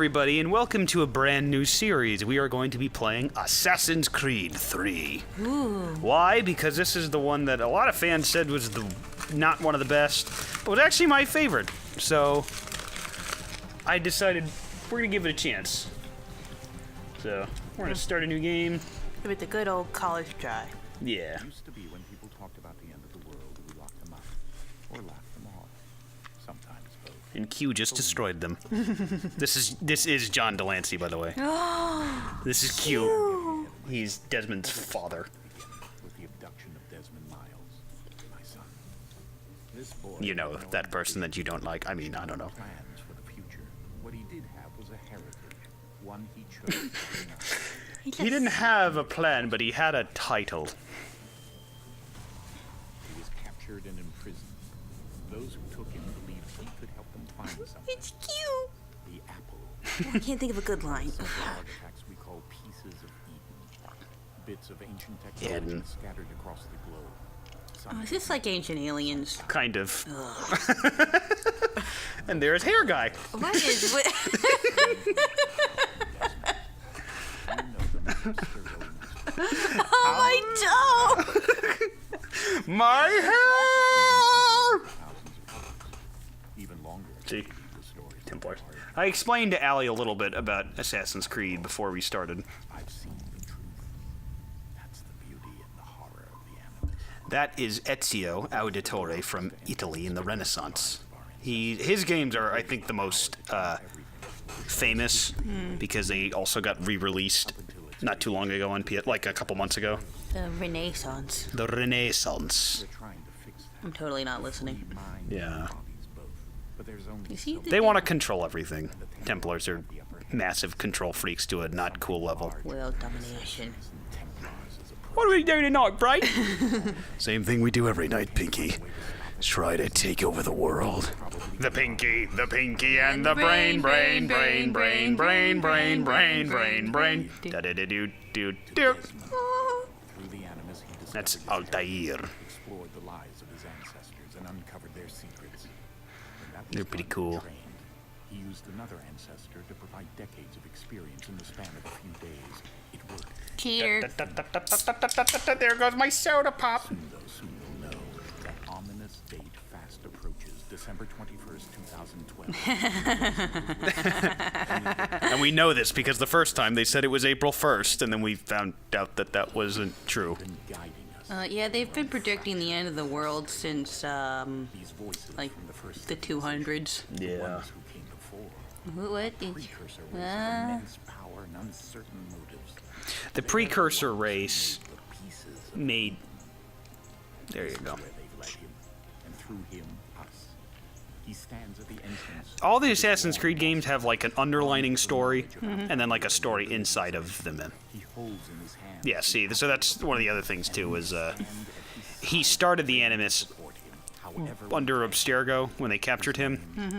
everybody, and welcome to a brand new series. We are going to be playing Assassin's Creed 3. Ooh. Why? Because this is the one that a lot of fans said was not one of the best, but was actually my favorite. So, I decided we're going to give it a chance. So, we're going to start a new game. Give it the good old college try. Yeah. It used to be when people talked about the end of the world, we locked them up or laughed them off. Sometimes both. And Q just destroyed them. This is John Delancey, by the way. This is Q. He's Desmond's father. With the abduction of Desmond Miles, my son. This boy, You know, that person that you don't like. I mean, I don't know. plans for the future. What he did have was a heritage, one he chose to deny. He didn't have a plan, but he had a title. He was captured and imprisoned. Those who took him believed he could help them find something. It's cute. The apple. I can't think of a good line. Some artifacts we call pieces of Eden. Bits of ancient technology Eden. scattered across the globe. Some Oh, is this like Ancient Aliens? Kind of. And there's Hair Guy. What is... What? Oh, my toe! My hair! even longer. See, The stories Templars. I explained to Allie a little bit about Assassin's Creed before we started. I've seen the truth. That's the beauty and the horror of the animus. That is Ezio Auditore from Italy in the Renaissance. His games are, I think, the most famous because they also got re-released not too long ago on PS, like a couple months ago. The Renaissance. The Renaissance. They're trying to fix that. I'm totally not listening. Mind Yeah. and bodies both. But there's only You see, so They want to control everything. Templars are massive control freaks to a not cool level. World domination. Templars as a What are we doing tonight, Bright? Same thing we do every night, Pinky. Try to take over the world. The Pinky, and the brain. Da-da-da-do-do-do. through the animus he discovered That's his Altair. explored the lives of his ancestors and uncovered their secrets. When that was They're pretty done, cool. trained, he used another ancestor to provide decades of experience in the span of a few days. It worked. Cheater. There goes my soda pop. Soon, though, soon you'll know that ominous date fast approaches, December 21st, 2012. And we know this because the first time they said it was April 1st, and then we found out that that wasn't true. Been guiding us. Yeah, they've been predicting the end of the world since, These voices like, from the first the 200s. Yeah. ones who came before. What is... Precursor race of immense power and uncertain motives. The precursor race The pieces of made... There you go. where they've led him, and through him, us. He stands at the entrance. All the Assassin's Creed games have like an underlining story, and then like a story inside of them. He holds in his hand. Yeah, see, so that's one of the other things too, is he started the Animus under Abstergo when they captured him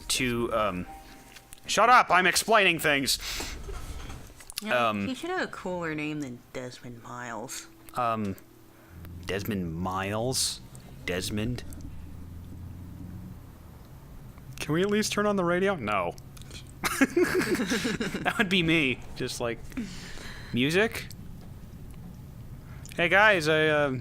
to, shut up, I'm explaining things! he should have a cooler name than Desmond Miles. Desmond Miles? Desmond? Can we at least turn on the radio? No. That would be me, just like, music? Hey guys, I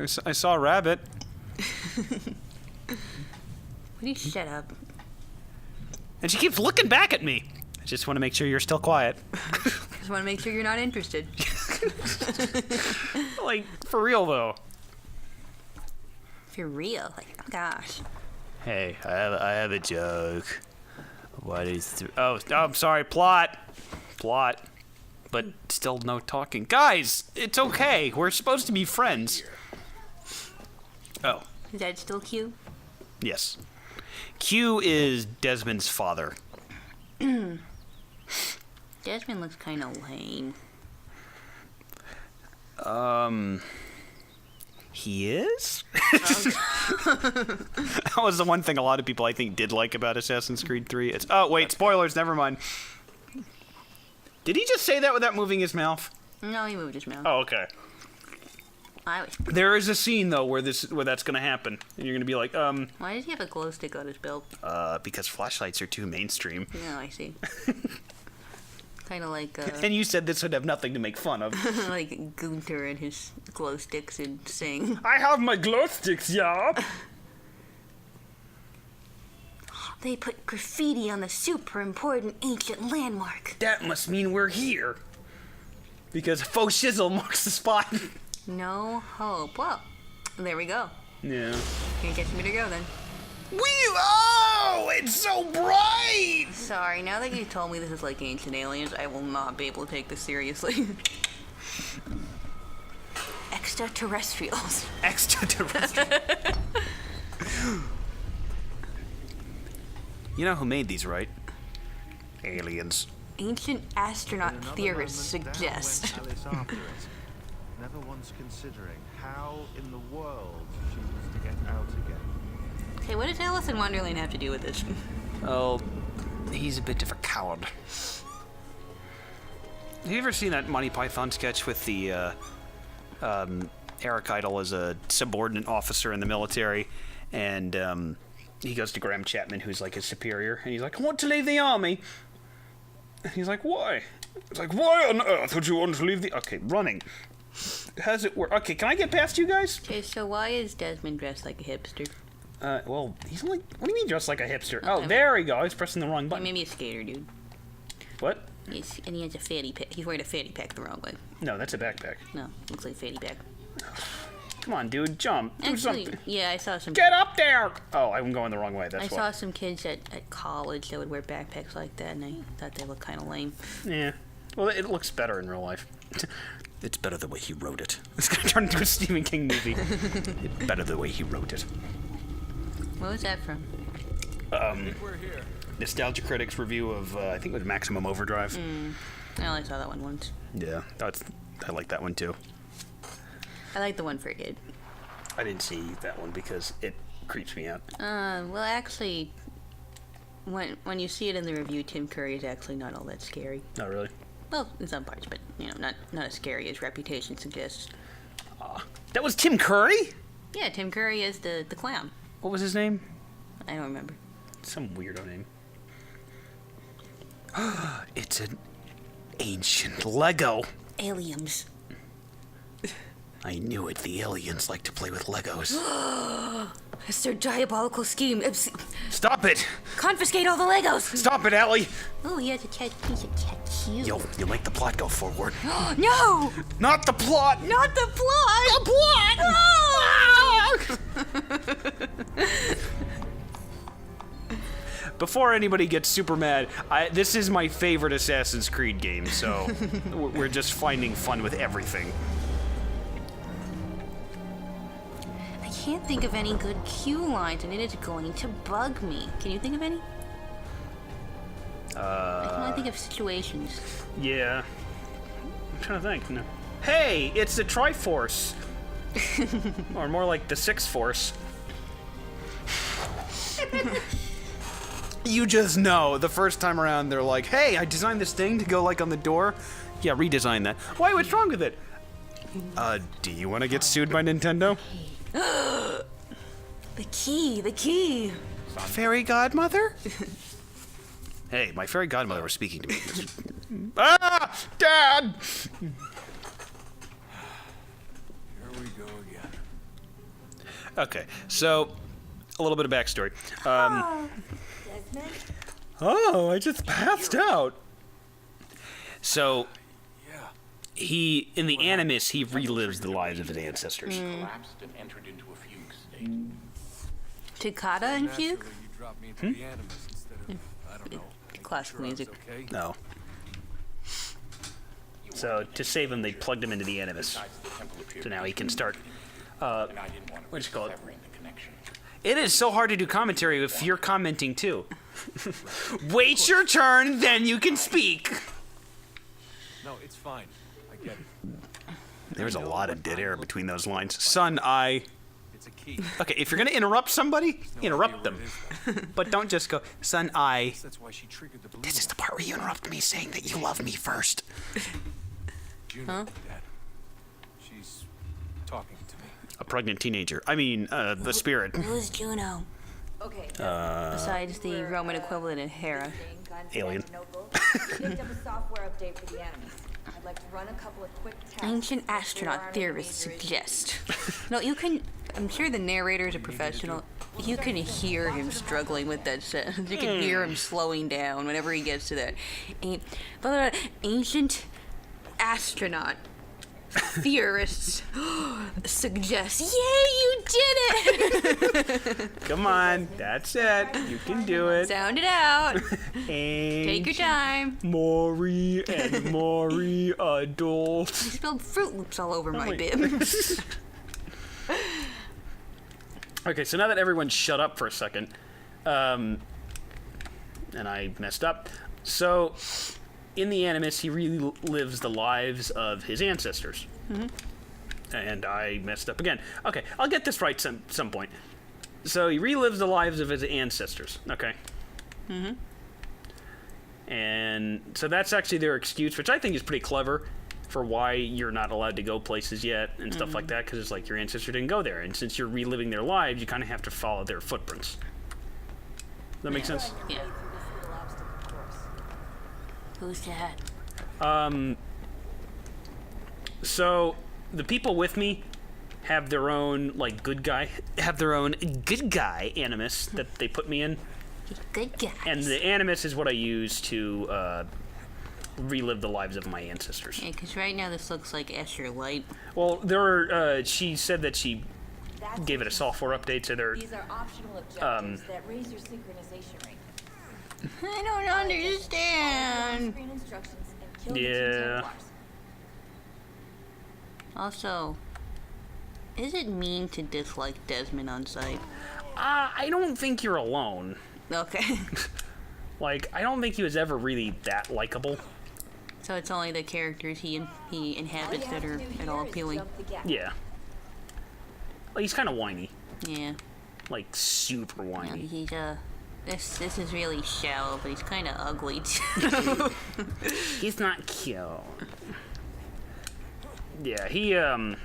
saw a rabbit. Will you shut up? And she keeps looking back at me. I just want to make sure you're still quiet. Just want to make sure you're not interested. Like, for real though. If you're real, like, oh gosh. Hey, I have a joke. What is... I'm sorry, plot. But still no talking. Guys, it's okay. We're supposed to be friends. Oh, Is that still Q? yes. Q is Desmond's father. Desmond looks kind of lame. He is? That was the one thing a lot of people, I think, did like about Assassin's Creed 3. It's... Oh, wait, spoilers, never mind. Did he just say that without moving his mouth? No, he moved his mouth. Oh, okay. There is a scene though where that's gonna happen, and you're gonna be like, Why does he have a glow stick on his belt? because flashlights are too mainstream. No, I see. Kind of like, And you said this would have nothing to make fun of. like Gunther and his glow sticks and Sing. I have my glow sticks, yeah. They put graffiti on the super important ancient landmark. That must mean we're here. Because faux shizzle marks the spot. No hope. Well, there we go. Yeah. Can't get me to go then. Oh, it's so bright! Sorry, now that you told me this is like ancient aliens, I will not be able to take this seriously. Extraterrestrials. Extraterrestrial. You know who made these, right? Aliens. Ancient astronaut theorists suggest. Alice after it, never once considering how in the world she was to get out again. Okay, what does Alice in Wonderland have to do with this? Oh, he's a bit of a coward. Have you ever seen that Monty Python sketch with the Eric Idle as a subordinate officer in the military, and he goes to Graham Chapman, who's like his superior, and he's like, I want to leave the army. And he's like, why? It's like, why on earth would you want to leave the... Okay, running. How does it work? Okay, can I get past you guys? Okay, so why is Desmond dressed like a hipster? Well, he's only... What do you mean dressed like a hipster? Okay. Oh, there we go. I was pressing the wrong He button. may be a skater, dude. What? And he has a fatty pack. He's wearing a fatty pack the wrong way. No, that's a backpack. No, looks like a fatty pack. Come on, dude. Jump. Do Actually, something. yeah, I saw some... Get up there! Oh, I'm going the wrong way. That's I why. saw some kids at college that would wear backpacks like that, and I thought they looked kind of lame. Yeah. Well, it looks better in real life. It's better the way he wrote it. It's gonna turn into a Stephen King movie. It's better the way he wrote it. What was that from? Nostalgia Critic's review of, I think it was Maximum Overdrive. I only saw that one once. Yeah, I like that one too. I like the one for a kid. I didn't see that one because it creeps me out. Well, actually, when you see it in the review, Tim Curry is actually not all that scary. Not really. Well, in some parts, but, you know, not as scary as reputation suggests. That was Tim Curry? Yeah, Tim Curry is the clown. What was his name? I don't remember. Some weirdo name. It's an ancient Lego. Aliens. I knew it. The aliens like to play with Legos. It's their diabolical scheme. Stop it! Confiscate all the Legos! Stop it, Allie! Oh, he has a tattoo. Yo, you make the plot go forward. No! Not the plot! Not the plot! The plot! Before anybody gets super mad, this is my favorite Assassin's Creed game, so we're just finding fun with everything. I can't think of any good cue lines, and it is going to bug me. Can you think of any? I can only think of situations. Yeah. I'm trying to think. No. Hey, it's the Triforce! Or more like the Sixth Force. You just know, the first time around, they're like, hey, I designed this thing to go, like, on the door. Yeah, redesign that. Why, what's wrong with it? Do you want to get sued by Nintendo? The key. Fairy godmother? Hey, my fairy godmother was speaking to me. Ah! Dad! Here we go again. Okay, so, a little bit of backstory. Oh, I just passed out. So, he, in the Animus, he relives the lives of his ancestors. Collapsed and entered into a fugue state. Toccata and fugue? Naturally, you dropped me into the animus instead of, I don't know, making Classical sure I was music. okay. No. So, to save him, they plugged him into the Animus. So now he can start, And I didn't want to what's it called? severing the connection. It is so hard to do commentary if you're commenting too. Wait your turn, then you can speak. No, it's fine. I get it. There's a lot of dead air between those lines. Son, I... It's a key. Okay, if you're gonna interrupt somebody, interrupt them. But don't just go, son, I... That's why she triggered the This is the part where you interrupt me saying that you love me first. Juno, Dad. She's talking A pregnant teenager. I mean, the spirit. Who's Juno? Okay. Besides the Roman equivalent in Hera. Alien. Picked up a software update for the animals. I'd like to run a couple of quick tests. Ancient if there astronaut aren't theorists any major suggest. No, you can. I'm sure the narrator's a professional. You can hear him struggling with that sentence. You can hear him slowing down whenever he gets to that. Ancient astronaut theorists suggest. Yay, you did it! Come on, that's it. You can do it. Sound it out. And Take your time. Maury and Maury adult. I spilled Fruit Loops all over my bib. Okay, so now that everyone's shut up for a second, and I messed up. So, in the Animus, he relives the lives of his ancestors. And I messed up again. Okay, I'll get this right some point. So he relives the lives of his ancestors. Okay. And so that's actually their excuse, which I think is pretty clever for why you're not allowed to go places yet and stuff like that, because it's like your ancestor didn't go there, and since you're reliving their lives, you kind of have to follow their footprints. Does that make sense? Yeah. Who's that? So the people with me have their own good guy animus that they put me in, Good guy. and the animus is what I use to relive the lives of my ancestors. Yeah, because right now this looks like Escher Light. Well, she said that she gave it a software update, so they're These are optional objectives that raise your synchronization rate. I don't understand. Screen instructions and kill the Yeah. two Templars. Also, is it mean to dislike Desmond on sight? I don't think you're alone. Okay. I don't think he was ever really that likable. So it's only the characters he inhabits that are at all appealing. Yeah. He's kind of whiny. Yeah. Super whiny. He's this is really shallow, but he's kind of ugly too. He's not cute. Yeah,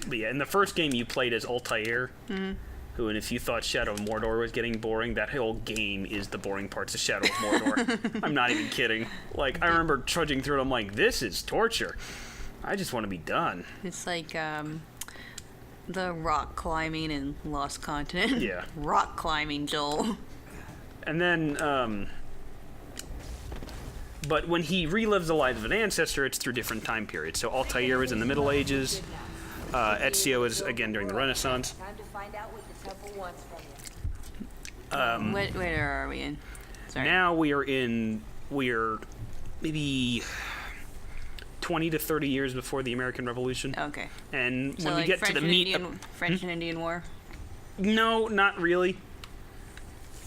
but yeah, in the first game you played as Altair, who, and if you thought Shadow of Mordor was getting boring, that whole game is the boring parts of Shadow of Mordor. I'm not even kidding. I remember trudging through it, I'm like, this is torture. I just want to be done. It's like the rock climbing in Lost Continent. Yeah. Rock climbing, Joel. And then, but when he relives the lives of an ancestor, it's through different time periods. So Altair was in the Middle Ages. Ezio is, again, during the Renaissance. Time to find out what the temple wants from you. Where are we in? Sorry. Now we're maybe 20 to 30 years before the American Revolution. Okay. And So when we get French to the and meat... French and Indian War? No, not really.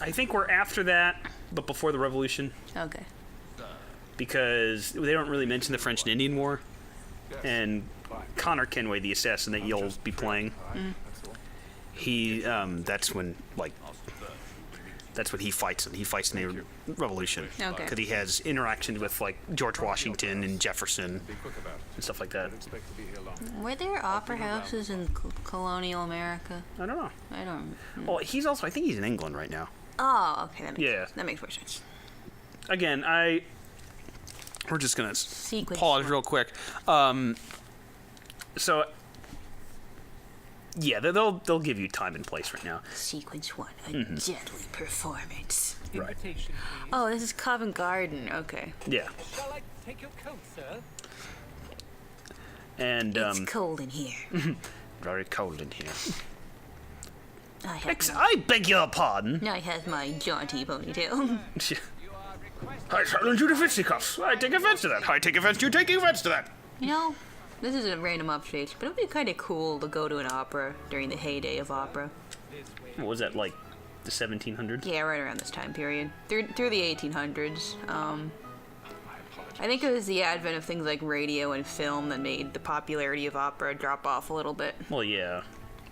I think we're after that, but before the Revolution. Okay. Because they don't really mention the French and Indian War. And Connor Kenway, the assassin that you'll be playing, that's when he fights, and he fights in the Revolution. Okay. Because he has interactions with George Washington and Jefferson and stuff like that. Were there opera houses in colonial America? I don't know. I don't. Well, I think he's in England right now. Oh, okay. Yeah. That makes more sense. Again, we're just gonna Sequence pause one. real quick. So yeah, they'll give you time and place right now. Sequence 1, a deadly performance. Right. Oh, this is Covent Garden. Okay. Yeah. Shall I take your coat, sir? And It's cold in here. very cold in here. I I beg your pardon. have my jaunty ponytail. I challenge you to fisticuffs. I take offense to that. I take offense to you taking offense to that. You know, this is a random update, but it would be kind of cool to go to an opera during the heyday of opera. What was that, the 1700s? Yeah, right around this time period. Through the 1800s. I think it was the advent of things like radio and film that made the popularity of opera drop off a little bit. Well, yeah.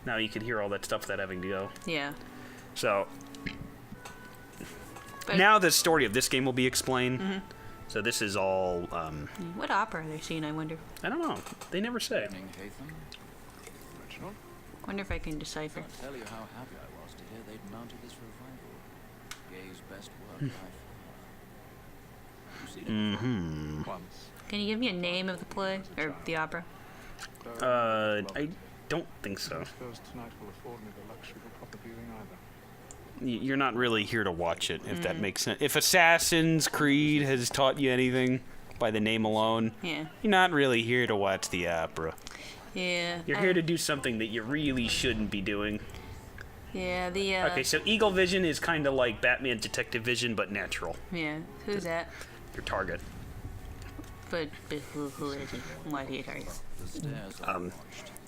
Now you could hear all that stuff without having to go. Yeah. So But now the story of this game will be explained. So this is all, what opera are they seeing, I wonder? I don't know. They never say. Wonder if I can decipher. Tell you how happy I was to hear they'd mounted this revival. Gay's best work by far. You've seen it? Once. Can you give me a name of the play or the opera? I don't think so. First tonight will afford me the luxury of a proper viewing either. You're not really here to watch it, if that makes sense. If Assassin's Creed has taught you anything by the name alone, Yeah. you're not really here to watch the opera. Yeah. You're here to do something that you really shouldn't be doing. Yeah. The. Okay, so Eagle Vision is kind of like Batman Detective Vision, but natural. Yeah. Who's that? Your target. But who is he? Why is he a target? The stairs are launched.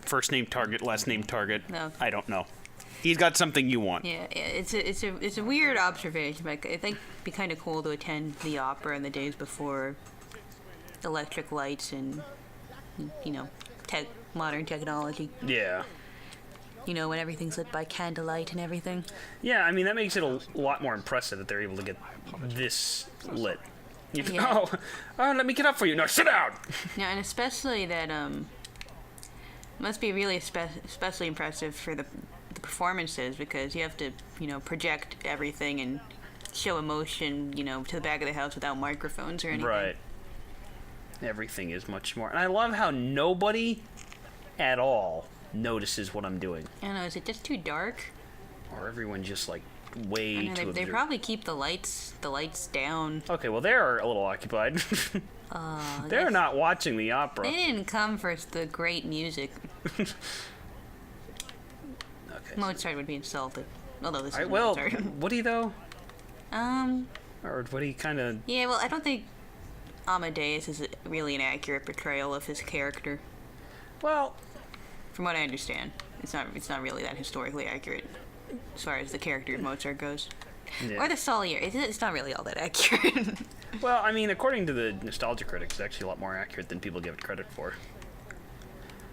First name target, last name target. No. I don't know. He's got something you want. Yeah, it's a weird observation. But I think it'd be kind of cool to attend the opera in the days before electric lights and modern technology. Yeah. When everything's lit by candlelight and everything. Yeah, I mean, that makes it a lot more impressive that they're able to get this lit. Yeah. Oh, let me get up for you. No, sit down! Yeah, and especially that must be really especially impressive for the performances, because you have to project everything and show emotion to the back of the house without microphones or anything. Right. Everything is much more. And I love how nobody at all notices what I'm doing. I don't know, is it just too dark? Or everyone just like way I know, too they observant. probably keep the lights down. Okay, well they're a little occupied. They're not watching the opera. They didn't come for the great music. Okay. Mozart would be insulted. Although this is Well, Mozart. would he though? Um, Or would he kind of? yeah, well, I don't think Amadeus is really an accurate portrayal of his character. Well, From what I understand, it's not really that historically accurate as far as the character of Mozart goes. yeah. Or the Salier. It's not really all that accurate. Well, I mean, according to the nostalgia critics, it's actually a lot more accurate than people give it credit for.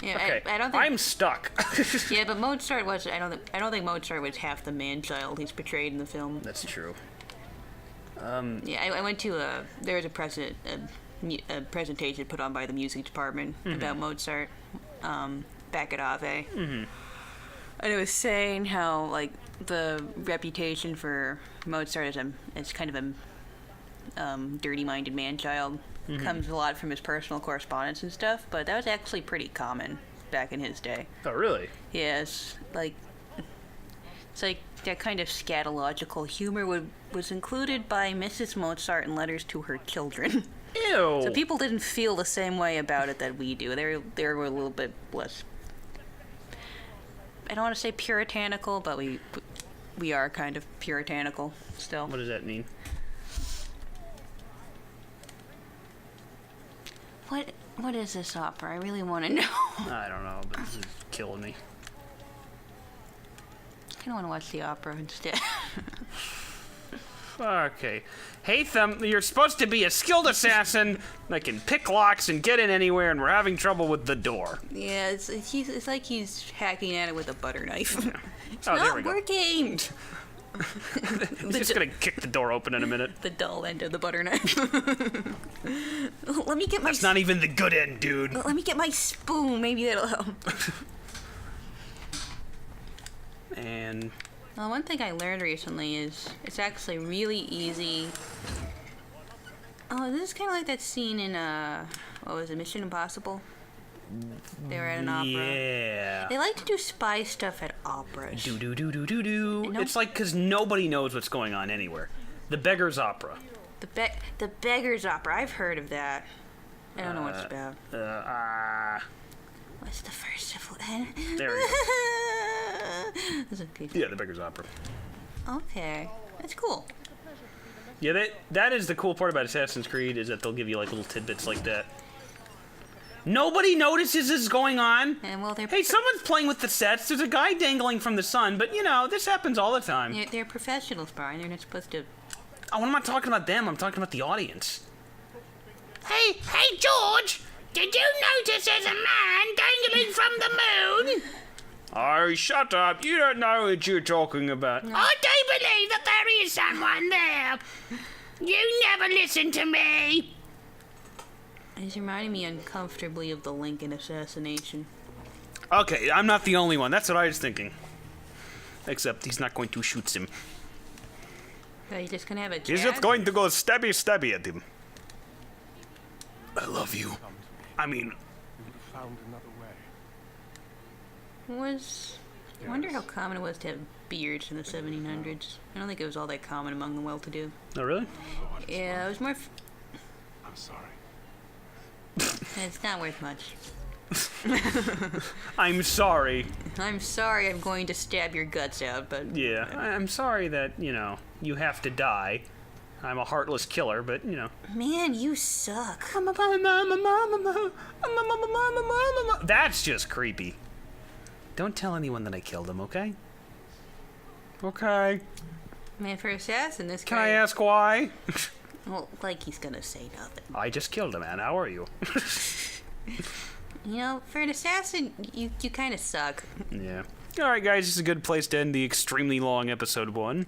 Yeah, Okay, I don't think. I'm stuck. Yeah, but Mozart was. I don't think Mozart was half the man-child he's portrayed in the film. That's true. Yeah, I went to there was a presentation put on by the music department about Mozart back at Ave. Mm-hmm. And it was saying how like the reputation for Mozart as kind of a dirty-minded man-child comes a lot from his personal correspondence and stuff, but that was actually pretty common back in his day. Oh, really? Yes, it's like that kind of scatological humor was included by Mrs. Mozart in letters to her children. Ew. So people didn't feel the same way about it that we do. They were a little bit less. I don't want to say puritanical, but we are kind of puritanical still. What does that mean? What is this opera? I really want to know. I don't know, but this is killing me. I kind of want to watch the opera instead. Okay. Hatham, you're supposed to be a skilled assassin that can pick locks and get in anywhere, and we're having trouble with the door. Yeah, it's like he's hacking at it with a butter knife. It's Oh, there not we go. working. He's just gonna kick the door open in a minute. The dull end of the butter knife. Let me get my. That's not even the good end, dude. Let me get my spoon. Maybe that'll help. And Well, one thing I learned recently is it's actually really easy. Oh, this is kind of like that scene in what was it, Mission Impossible? They were at an opera. yeah. They like to do spy stuff at operas. Do do do do do do. No- It's like because nobody knows what's going on anywhere. The Beggar's Opera. The Beggar's Opera. I've heard of that. I don't know what it's about. What's the first of There we go. That's okay. Yeah, the Beggar's Opera. Okay, that's cool. Yeah, that is the cool part about Assassin's Creed, is that they'll give you like little tidbits like that. Nobody notices this is going on. And well, Hey, someone's playing with the sets. There's a guy dangling from the sun, but this happens all the time. they're professionals, Brian. They're not supposed to. Oh, I'm not talking about them. I'm talking about the audience. Hey, George! Did you notice there's a man dangling from the moon? Oh, shut up. You don't know what you're talking about. I do believe that there is someone there. You never listen to me. It's reminding me uncomfortably of the Lincoln assassination. Okay, I'm not the only one. That's what I was thinking. Except he's not going to shoot him. Are you just gonna have a chat? He's just going to go stabby stabby at him. I love you. I mean, You would have found another way. I wonder how common it was to have beards in the 1700s. I don't think it was all that common among the well-to-do. oh really? Yeah, it was more. I'm sorry. It's not worth much. I'm sorry. I'm sorry I'm going to stab your guts out, but... Yeah, I'm sorry that, you know, you have to die. I'm a heartless killer, but, you know. Man, you suck. That's just creepy. Don't tell anyone that I killed him, okay? Okay. Man, for assassin, this Can guy... I ask why? Well, like he's gonna say nothing. I just killed a man. How are you? You know, for an assassin, you kind of suck. Yeah. Alright, guys, this is a good place to end the extremely long episode 1.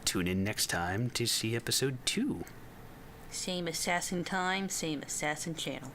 Tune in next time to see episode 2. Same assassin time, same assassin channel.